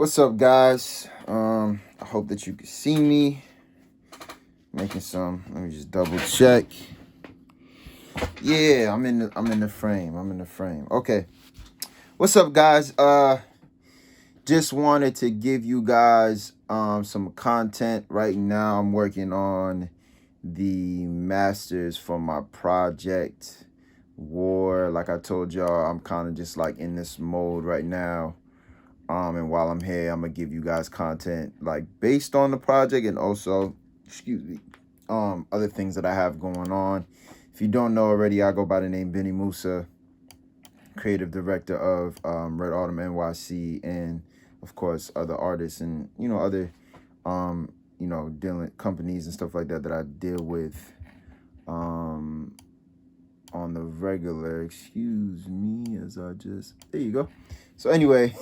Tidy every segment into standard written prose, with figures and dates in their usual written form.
What's up, guys? I hope that you can see me. Making some. Let me just double check. Yeah, I'm in the frame. I'm in the frame. Okay. What's up, guys? Just wanted to give you guys some content. Right now I'm working on the masters for my project War. Like I told y'all, I'm kind of just like in this mode right now. And while I'm here, I'm gonna give you guys content like based on the project and also, excuse me, other things that I have going on. If you don't know already, I go by the name Benny Musa, creative director of Red Autumn NYC, and of course other artists and other dealing companies and stuff like that that I deal with on the regular. Excuse me as I just there you go. So anyway,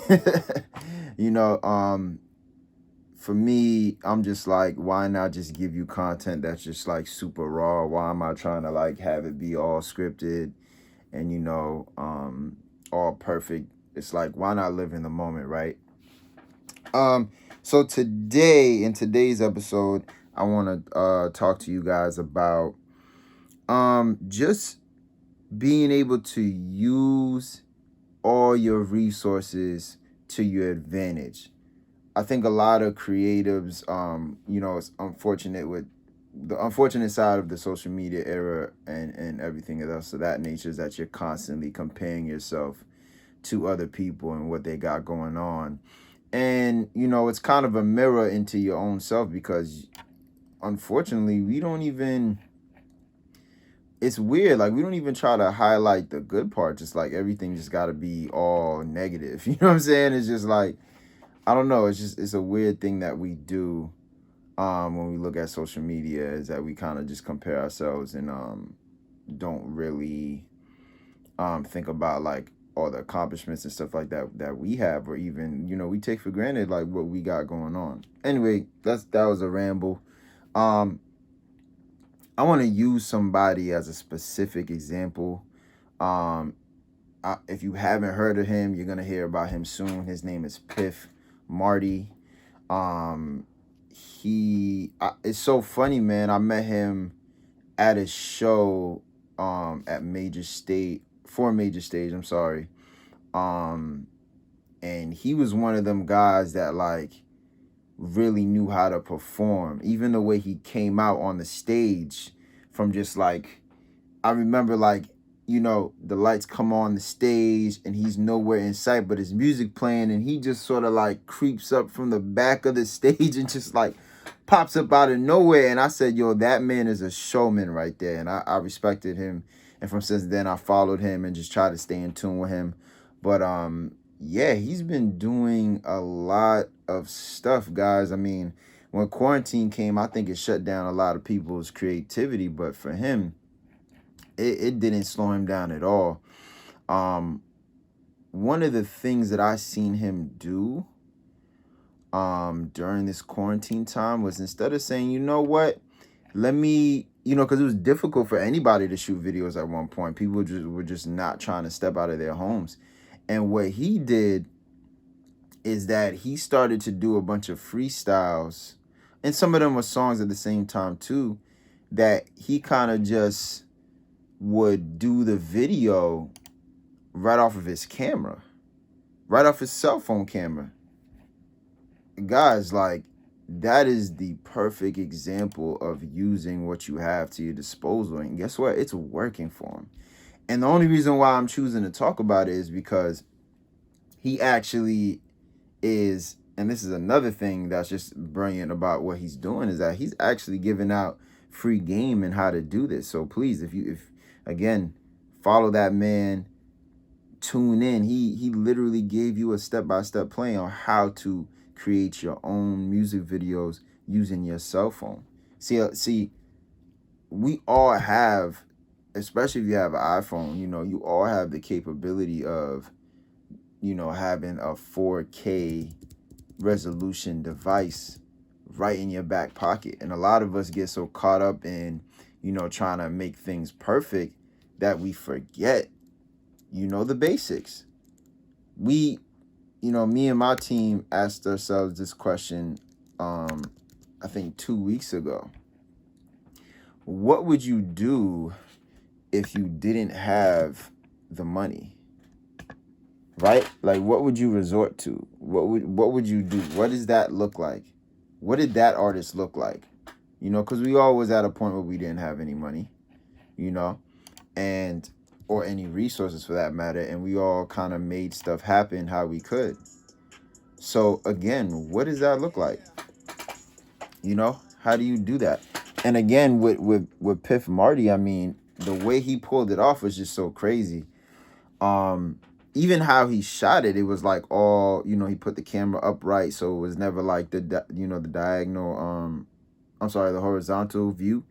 for me, I'm just like, why not just give you content that's just like super raw? Why am I trying to like have it be all scripted and all perfect? It's like, why not live in the moment, right? So today, in today's episode, I want to talk to you guys about just being able to use all your resources to your advantage. I think a lot of creatives, it's unfortunate with the unfortunate side of the social media era and everything else of that nature is that you're constantly comparing yourself to other people and what they got going on. And, it's kind of a mirror into your own self because unfortunately we don't even, it's weird. Like we don't even try to highlight the good part. Just like everything just got to be all negative. You know what I'm saying? It's just like, I don't know. It's a weird thing that we do when we look at social media is that we kind of just compare ourselves and don't really think about like all the accomplishments and stuff like that we have, or even we take for granted like what we got going on. Anyway, that was a ramble. I want to use somebody as a specific example. If you haven't heard of him, you're gonna hear about him soon. His name is Piff Marty. It's so funny, man. I met him at a show at Major Stage, I'm sorry. And he was one of them guys that like really knew how to perform. Even the way he came out on the stage from just like, I remember like, the lights come on the stage and he's nowhere in sight, but his music playing and he just sort of like creeps up from the back of the stage and just like pops up out of nowhere. And I said, yo, that man is a showman right there. And I respected him. And from since then I followed him and just tried to stay in tune with him. But yeah, he's been doing a lot of stuff, guys. I mean, when quarantine came, I think it shut down a lot of people's creativity, but for him, it didn't slow him down at all. One of the things that I seen him do during this quarantine time was, instead of saying, you know what, let me, because it was difficult for anybody to shoot videos at one point. People were just not trying to step out of their homes. And what he did is that he started to do a bunch of freestyles, and some of them were songs at the same time too, that he kind of just would do the video right off of his camera, right off his cell phone camera. Guys, like, that is the perfect example of using what you have to your disposal. And guess what? It's working for him. And the only reason why I'm choosing to talk about it is because he actually is, and this is another thing that's just brilliant about what he's doing, is that he's actually giving out free game and how to do this. So please, if again, follow that man, tune in. He literally gave you a step-by-step plan on how to create your own music videos using your cell phone. See, we all have, especially if you have an iPhone, you all have the capability of, having a 4K resolution device right in your back pocket. And a lot of us get so caught up in, trying to make things perfect that we forget, the basics. We me and my team asked ourselves this question, I think 2 weeks ago. What would you do if you didn't have the money? Right? Like, what would you resort to? What would you do? What does that look like? What did that artist look like? Because we all was at a point where we didn't have any money, you know, and or any resources for that matter, and we all kind of made stuff happen how we could. So again, what does that look like? How do you do that? And again, with Piff Marty, I mean, the way he pulled it off was just so crazy. Even how he shot it, it was like all, he put the camera upright, so it was never like the diagonal, I'm sorry, the horizontal view,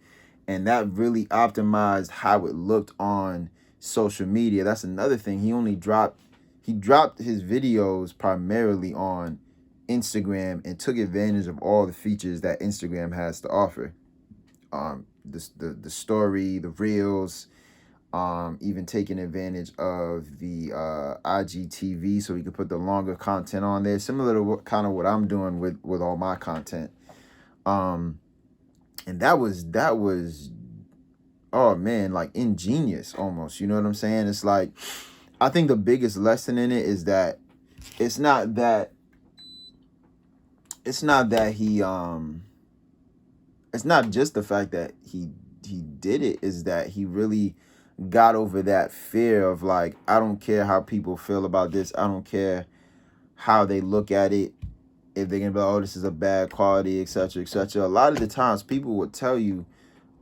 and that really optimized how it looked on social media. That's another thing. He dropped his videos primarily on Instagram and took advantage of all the features that Instagram has to offer. The story, the reels, even taking advantage of the IGTV, so we could put the longer content on there, similar to what I'm doing with all my content. And that was oh man, like ingenious almost. You know what I'm saying? It's like, I think the biggest lesson in it is that it's not that he it's not just the fact that he did it, is that he really got over that fear of like, I don't care how people feel about this. I don't care how they look at it. If they're gonna be like, oh, this is a bad quality, etc., etc. A lot of the times people will tell you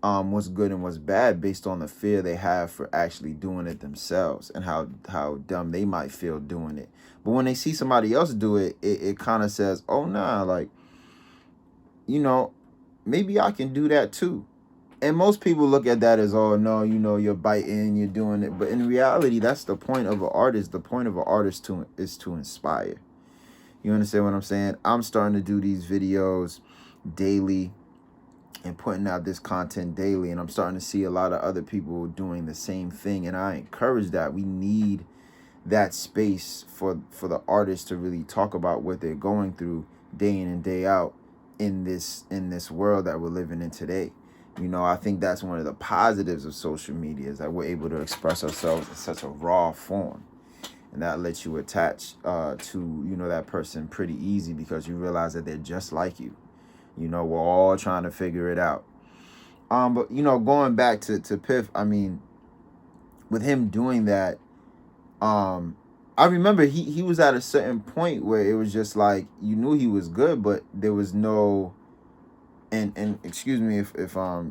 what's good and what's bad based on the fear they have for actually doing it themselves, and how dumb they might feel doing it. But when they see somebody else do it, it kind of says, oh nah, like, maybe I can do that too. And most people look at that as, oh no, you're biting, you're doing it. But in reality, that's the point of an artist. The point of an artist is to inspire. You understand what I'm saying? I'm starting to do these videos daily and putting out this content daily, and I'm starting to see a lot of other people doing the same thing, and I encourage that. We need that space for the artists to really talk about what they're going through day in and day out in this world that we're living in today. I think that's one of the positives of social media, is that we're able to express ourselves in such a raw form, and that lets you attach to that person pretty easy, because you realize that they're just like you. We're all trying to figure it out. But going back to Piff, I mean, with him doing that, I remember he was at a certain point where it was just like, you knew he was good, but there was no, and excuse me if I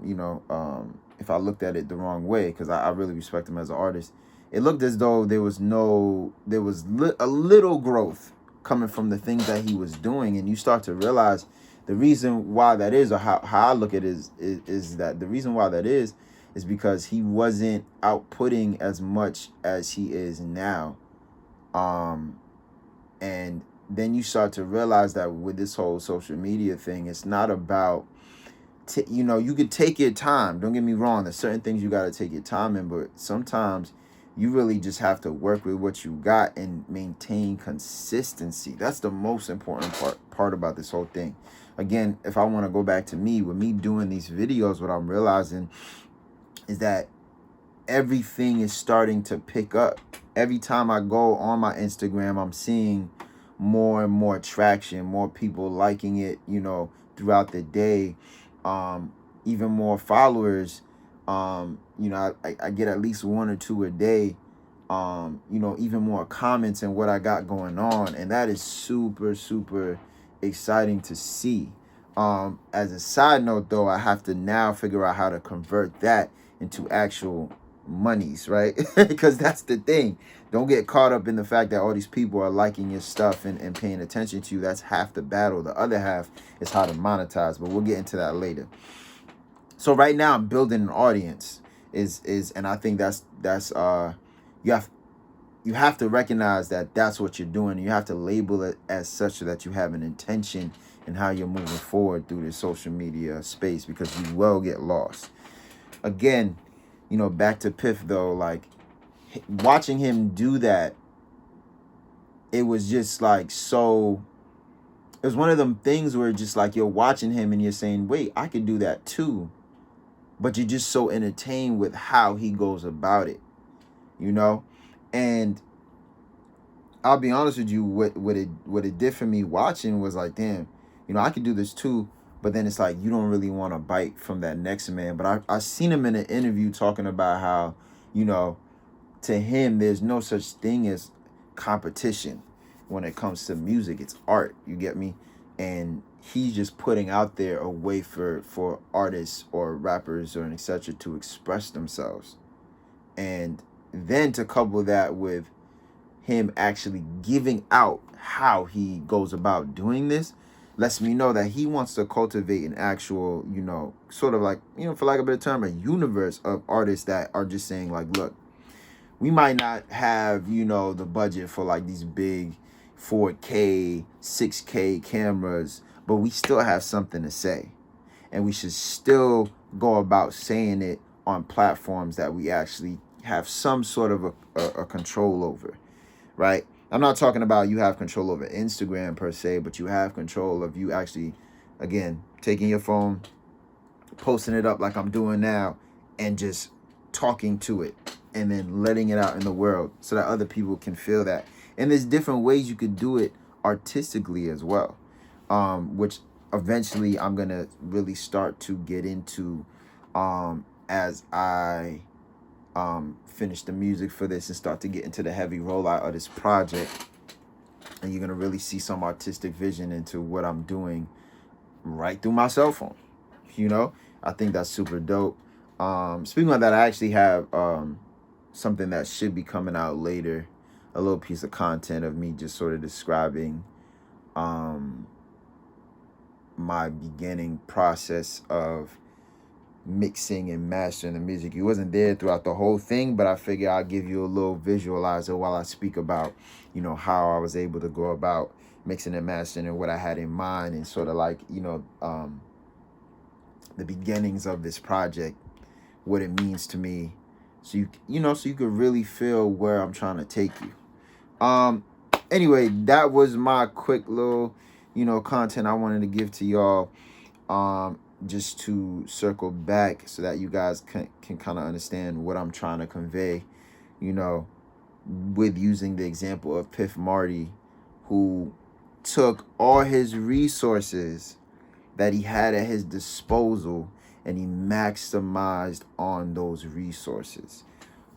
looked at it the wrong way, because I really respect him as an artist. It looked as though there was a little growth coming from the things that he was doing, and you start to realize the reason why that is, or how I look at it is that the reason why that is because he wasn't outputting as much as he is now. And then you start to realize that with this whole social media thing, it's not about, you could take your time. Don't get me wrong. There's certain things you got to take your time in, but sometimes you really just have to work with what you got and maintain consistency. That's the most important part about this whole thing. Again, if I want to go back to me, with me doing these videos, what I'm realizing is that everything is starting to pick up. Every time I go on my Instagram, I'm seeing more and more traction, more people liking it, throughout the day. Even more followers. I get at least 1 or 2 a day. Even more comments and what I got going on. And that is super, super exciting to see. As a side note, though, I have to now figure out how to convert that into actual monies, right? Because that's the thing. Don't get caught up in the fact that all these people are liking your stuff and paying attention to you. That's half the battle. The other half is how to monetize, but we'll get into that later. So right now I'm building an audience, and I think that's you have to recognize that that's what you're doing. You have to label it as such, so that you have an intention in how you're moving forward through this social media space, because you will get lost. Again, back to Piff though, like watching him do that, it was just like so. It was one of them things where just like you're watching him and you're saying, wait, I could do that too. But you're just so entertained with how he goes about it, you know? And I'll be honest with you, what it did for me watching was like, damn, you know, I could do this too. But then it's like you don't really want to bite from that next man. But I seen him in an interview talking about how, you know, to him there's no such thing as competition when it comes to music. It's art, you get me? And he's just putting out there a way for artists or rappers or etc. to express themselves. And then to couple that with him actually giving out how he goes about doing this lets me know that he wants to cultivate an actual, you know, sort of like, you know, for lack of a better term, a universe of artists that are just saying like, look, we might not have, you know, the budget for like these big 4K, 6K cameras, but we still have something to say. And we should still go about saying it on platforms that we actually have some sort of a control over, right? I'm not talking about you have control over Instagram per se, but you have control of you actually, again, taking your phone, posting it up like I'm doing now, and just talking to it and then letting it out in the world so that other people can feel that. And there's different ways you could do it artistically as well, which eventually I'm going to really start to get into as I finish the music for this and start to get into the heavy rollout of this project. And you're going to really see some artistic vision into what I'm doing right through my cell phone. You know, I think that's super dope. Speaking of that, I actually have something that should be coming out later, a little piece of content of me just sort of describing my beginning process of mixing and mastering the music. He wasn't there throughout the whole thing, but I figure I'll give you a little visualizer while I speak about, you know, how I was able to go about mixing and mastering and what I had in mind, and sort of like, you know, the beginnings of this project, what it means to me, so so you could really feel where I'm trying to take you. Anyway, that was my quick little, you know, content I wanted to give to y'all, just to circle back so that you guys can kind of understand what I'm trying to convey, you know, with using the example of Piff Marty, who took all his resources that he had at his disposal and he maximized on those resources.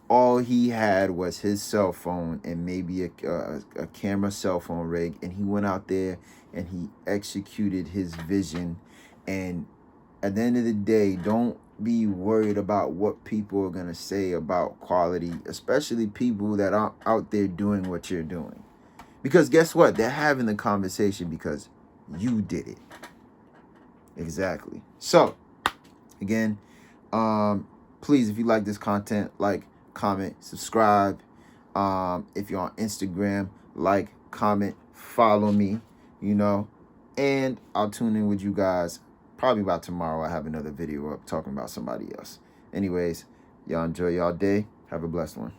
All he had was his cell phone and maybe a camera cell phone rig, and he went out there and he executed his vision. And at the end of the day, don't be worried about what people are going to say about quality, especially people that aren't out there doing what you're doing. Because guess what? They're having the conversation because you did it. Exactly. So, again, please, if you like this content, like, comment, subscribe. If you're on Instagram, like, comment, follow me, you know, and I'll tune in with you guys. Probably about tomorrow, I have another video up talking about somebody else. Anyways, y'all enjoy y'all day. Have a blessed one.